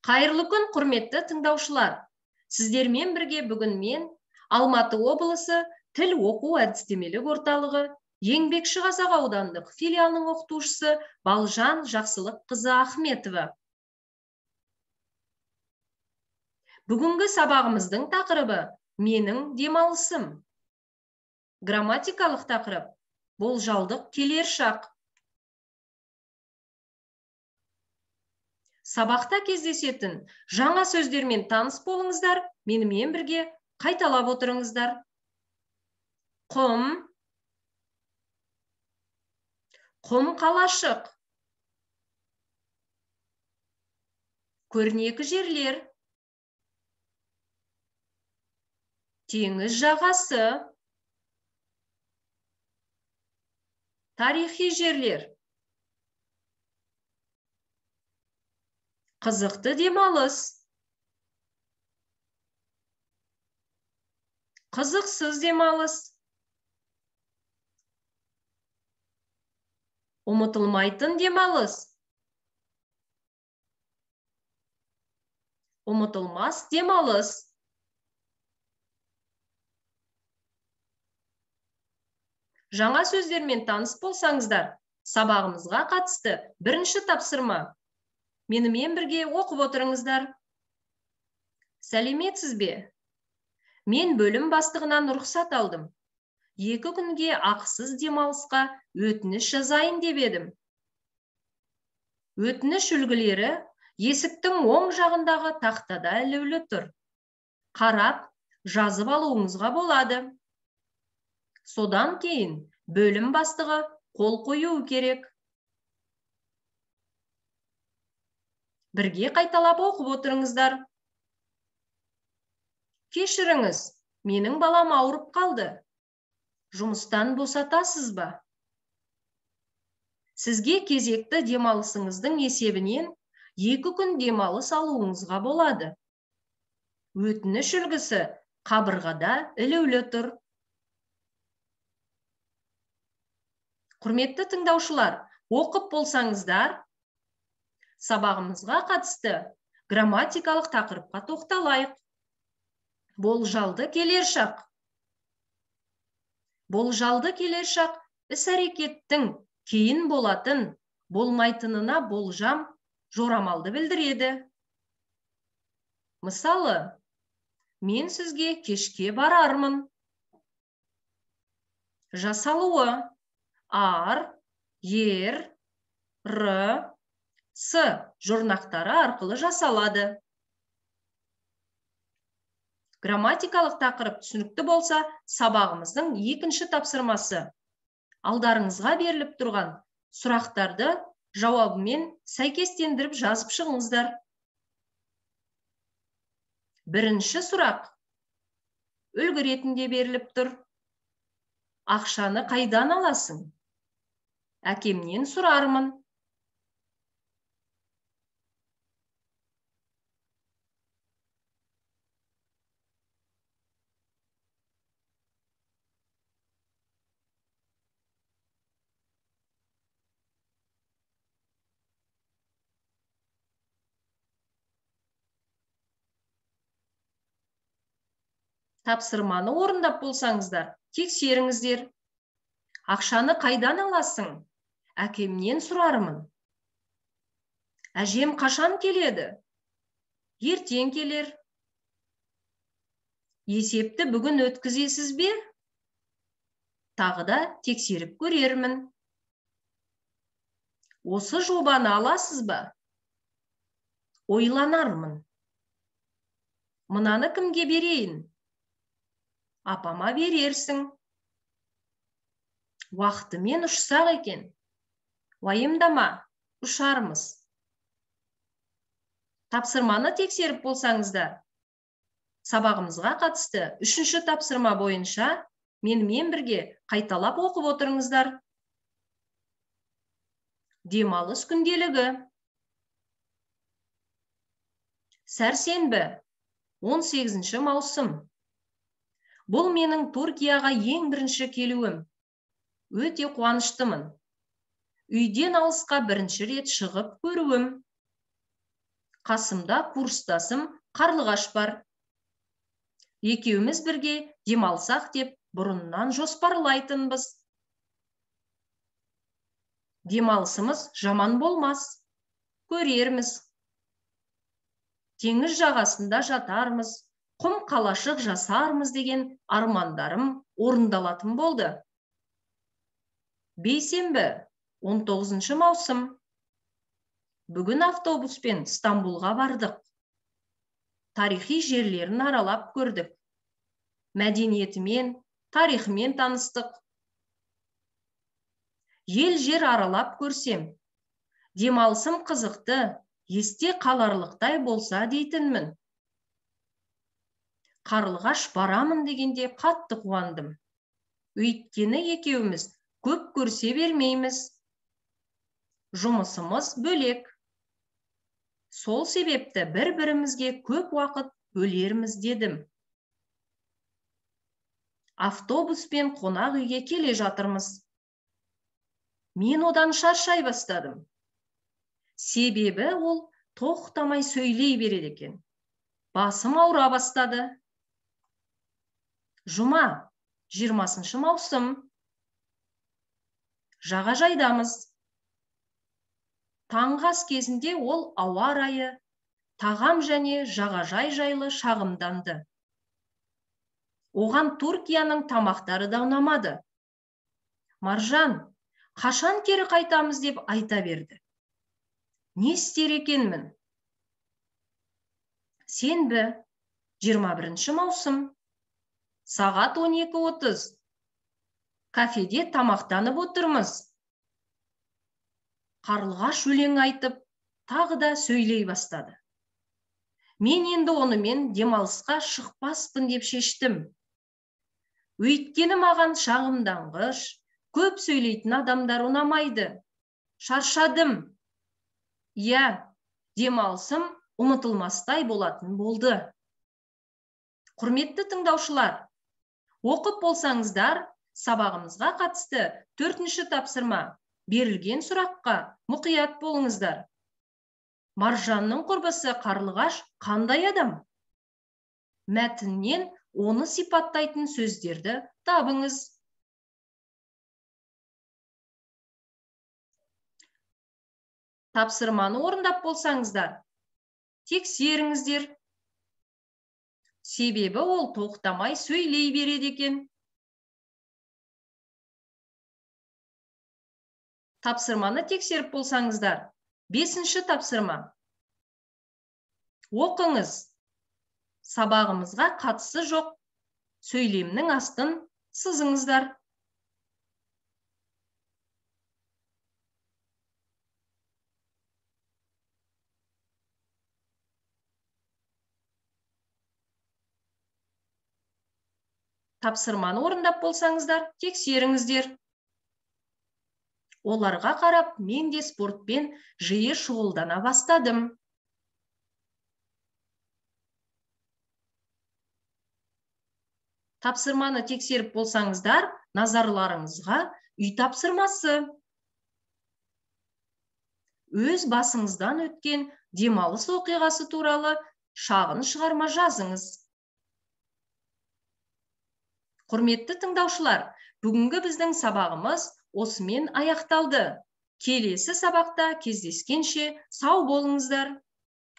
Қайырлы күн, құрметті тыңдаушылар. Сіздермен бірге бүгін мен Алматы облысы тіл оқу әдістемелік орталығы Еңбекші Қазақ аудандық филиалының оқытушысы Балжан Жақсылыққызы Ахметова. Бүгінгі сабағымыздың тақырыбы менің демалысым. Грамматикалық тақырып болжалдық келер шақ. Сабақта кездесетін жаңа сөздермен таныс болыңыздар, менімен бірге қайталап отырыңыздар. Құм, құм қалашық, көрнекі жерлер, теңіз жағасы, тарихи жерлер, қызықты демалыс, қызықсыз демалыс, ұмытылмайтын демалыс, ұмытылмас демалыс. Жаңа сөздермен таныс болсаңыздар, сабағымызға қатысты бірінші тапсырма. Менімен бірге оқып отырыңыздар. Сәлеметсіз бе? Мен бөлім бастығынан рұқсат алдым. 2 күнге ақысыз демалысқа өтініш жазайын деп едім. Өтініш үлгілері есіктің оң жағындағы тақтада ілулі тұр. Қарап, жазып алуыңызға болады. Содан кейін бөлім бастығы қол қоюы керек. Бірге қайталап оқып отырыңыздар. Кешіріңіз, менің балам ауырып қалды. Жұмыстан босатасыз ба? Сізге кезекті демалысыңыздың есебінен 2 күн демалыс алуыңызға болады. Өтініш үлгісі қабырғада ілулі тұр. Құрметті тыңдаушылар, оқып болсаңыздар, сабағымызға қатысты грамматикалық тақырыпқа тоқталайық. Болжалды келер шақ. Болжалды келер шақ іс-әрекеттің кейін болатын, болмайтынына болжам, жорамалды білдіреді. Мысалы, мен сізге кешке барармын. Жасалуы ар, ер, р, с жұрнақтары арқылы жасалады. Грамматикалық тақырып түсінікті болса, сабағымыздың 2-ші тапсырмасы. Алдарыңызға беріліп тұрған сұрақтарды жауабымен сәйкестендіріп жазып шығыңыздар. Бірінші сұрақ үлгі ретінде беріліп тұр. Ақшаны қайдан аласың? Әкемнен сұрармын. Тапсырманы орындап болсаңыздар, тексеріңіздер. Ақшаны қайдан аласың? Әкемнен сұрармын. Әжем қашан келеді? Ертең келер. Есепті бүгін өткізесіз бе? Тағы да тексеріп көрермін. Осы жобаны аласыз ба? Ойланармын. Мынаны кімге берейін? Апама берерсің. Уақытымен ұшсақ екен. Уайымдама, ұшармыз. Тапсырманы тексеріп болсаңыздар, сабағымызға қатысты 3-ші тапсырма бойынша менімен бірге қайталап оқып отырыңыздар. Демалыс күнделігі. Сәрсенбі, 18 маусым. Бұл менің Түркияға ең бірінші келуім. Өте қуаныштымын. Үйден алысқа бірінші рет шығып көруім. Қасымда курстасым Қарлығаш бар. Екеуміз бірге демалсақ деп бұрыннан жоспарлайтынбыз. Демалысымыз жаман болмас, көрерміз. Теңіз жағасында жатармыз, құм қалашық жасармыз деген армандарым орындалатын болды. Бейсенбі, 19 маусым. Бүгін автобуспен Стамбулға бардық. Тарихи жерлерін аралап көрдік. Мәдениетімен, тарихымен таныстық. Ел жер аралап көрсем, демалысым қызықты, есте қаларлықтай болса дейтінмін. Қарлығаш барамын дегенде қатты қуандым. Өйткені екеуміз көп көрсе бермейміз. Жұмысымыз бөлек. Сол себепті бір-бірімізге көп уақыт бөлерміз дедім. Автобуспен қонақ үйге келе жатырмыз. Мен одан шаршай бастадым. Себебі ол тоқтамай сөйлей береді екен. Басым ауыра бастады. Жұма, 20 маусым. Жағажайдамыз. Таңғы ас кезінде ол ауа райы, тағам және жағажай жайлы шағымданды. Оған Түркияның тамақтары да ұнамады. Маржан, қашан кері қайтамыз деп айта берді. Не істер екенмін? Сенбі, 21 маусым. Сағат 12:30. Кафеде тамақтанып отырмыз. Қарлығаш өлең айтып, тағы да сөйлей бастады. Мен енді онымен демалысқа шықпаспын деп шештім. Өйткені маған шағымданғыш, көп сөйлейтін адамдар ұнамайды. Шаршадым. Демалысым ұмытылмастай болатын болды. Құрметті тыңдаушылар, оқып болсаңыздар, сабағымызға қатысты 4-ші тапсырма берілген сұраққа мұқият болыңыздар. Маржанның құрбысы Қарлығаш қандай адам? Мәтіннен оны сипаттайтын сөздерді табыңыз. Тапсырманы орындап болсаңыздар, тексеріңіздер. Себебі ол тоқтамай сөйлей береді екен. Тапсырманы тексеріп болсаңыздар, 5-ші тапсырма. Оқыңыз. Сабағымызға қатысы жоқ сөйлемнің астын сызыңыздар. Тапсырманы орындап болсаңыздар, тексеріңіздер. Оларға қарап, мен де спортпен жиі шұғылдана бастадым. Тапсырманы тексеріп болсаңыздар, назарларыңызға үй тапсырмасы. Өз басыңыздан өткен демалыс оқиғасы туралы шағын шығарма жазыңыз. Құрметті тыңдаушылар, бүгінгі біздің сабағымыз осымен аяқталды. Келесі сабақта кездескенше сау болыңыздар.